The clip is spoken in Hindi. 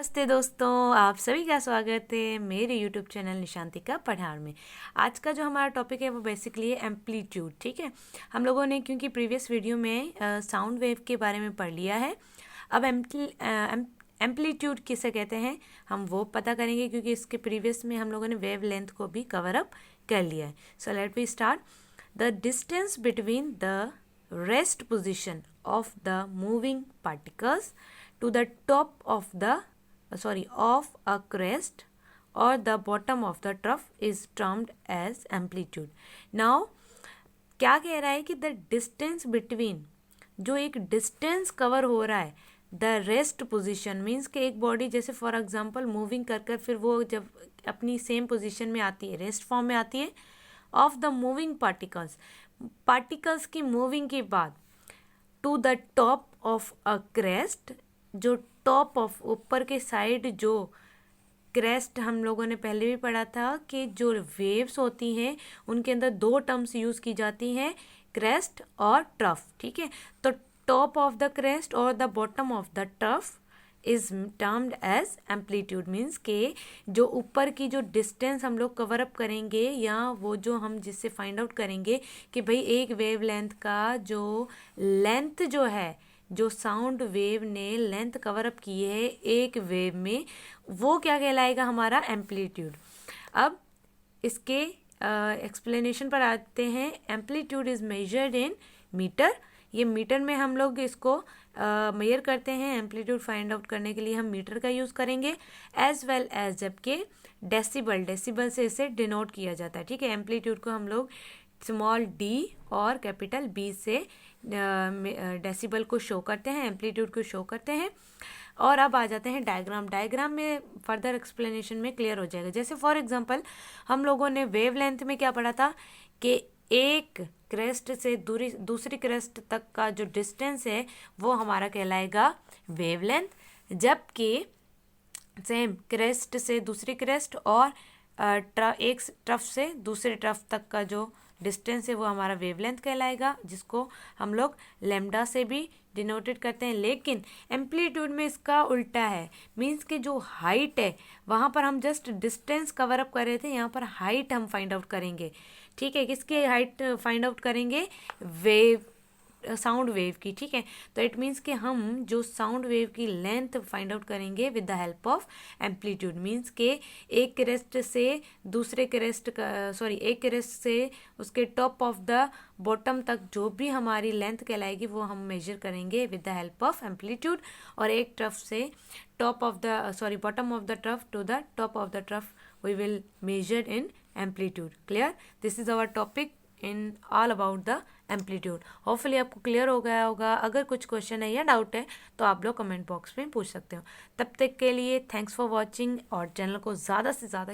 नमस्ते दोस्तों, आप सभी का स्वागत है मेरे YouTube चैनल निशांतिका पढ़ार में। आज का जो हमारा टॉपिक है वो बेसिकली है एम्पलीट्यूड। ठीक है, हम लोगों ने क्योंकि प्रीवियस वीडियो में साउंड वेव के बारे में पढ़ लिया है। अब एम्पलीट्यूड किसे कहते हैं हम वो पता करेंगे, क्योंकि इसके प्रीवियस में हम लोगों ने वेव लेंथ को भी कवर अप कर लिया है। So let we start. The distance between the rest position of the moving particles to the top of a crest or the bottom of the trough is termed as amplitude. Now क्या कह रहा है कि the distance between, जो एक distance cover हो रहा है the rest position means कि एक बॉडी जैसे फॉर एग्जांपल मूविंग कर फिर वो जब अपनी सेम पोजीशन में आती है, रेस्ट फॉर्म में आती है, ऑफ द मूविंग पार्टिकल्स की मूविंग के बाद to the top of a crest, जो टॉप ऑफ ऊपर के साइड जो क्रेस्ट हम लोगों ने पहले भी पढ़ा था कि जो वेव्स होती हैं उनके अंदर दो टर्म्स यूज़ की जाती हैं, क्रेस्ट और ट्रफ। ठीक है, तो टॉप ऑफ द क्रेस्ट और the bottom of the trough is termed as amplitude. Means के जो ऊपर की जो डिस्टेंस हम लोग कवर अप करेंगे या वो जो हम जिससे फाइंड आउट करेंगे कि भाई एक वेव लेंथ का जो लेंथ जो है, जो साउंड वेव ने लेंथ कवर अप की है एक वेव में, वो क्या कहलाएगा हमारा एम्पलीट्यूड। अब इसके एक्सप्लेनेशन पर आते हैं। Amplitude is measured in metre. ये मीटर में हम लोग इसको मेजर करते हैं। एम्पलीट्यूड फाइंड आउट करने के लिए हम मीटर का यूज़ करेंगे, एज वेल एज जबकि डेसिबल से इसे डिनोट किया जाता है। ठीक है, एम्पलीट्यूड को हम लोग स्मॉल डी और कैपिटल बी से डेसिबल को शो करते हैं, एम्पलीट्यूड को शो करते हैं। और अब आ जाते हैं डायग्राम में फर्दर एक्सप्लेनेशन में क्लियर हो जाएगा। जैसे फॉर एग्जांपल हम लोगों ने वेव लेंथ में क्या पढ़ा था कि एक क्रेस्ट से दूसरी क्रेस्ट तक का जो डिस्टेंस है वो हमारा कहलाएगा वेव लेंथ, जबकि सेम क्रेस्ट से दूसरी क्रेस्ट और एक ट्रफ से दूसरे ट्रफ तक का जो डिस्टेंस है वो हमारा वेवलेंथ कहलाएगा, जिसको हम लोग लैम्डा से भी डिनोटेड करते हैं। लेकिन एम्पलीट्यूड में इसका उल्टा है। मींस कि जो हाइट है वहाँ पर हम जस्ट डिस्टेंस कवर अप कर रहे थे, यहाँ पर हाइट हम फाइंड आउट करेंगे। ठीक है, किसकी हाइट फाइंड आउट करेंगे? साउंड वेव की। ठीक है, तो इट मीन्स कि हम जो साउंड वेव की लेंथ फाइंड आउट करेंगे with the help of amplitude. Means के एक क्रेस्ट से एक क्रेस्ट से उसके टॉप ऑफ द बॉटम तक जो भी हमारी लेंथ कहलाएगी वो हम मेजर करेंगे with the help of amplitude. और एक ट्रफ से bottom of the trough to the top of the trough we will measure in amplitude. Clear? This is our topic in all about the amplitude. Hopefully आपको क्लियर हो गया होगा। अगर कुछ क्वेश्चन है या डाउट है तो आप लोग कमेंट बॉक्स में पूछ सकते हो। तब तक के लिए थैंक्स फॉर वॉचिंग, और चैनल को ज़्यादा से ज़्यादा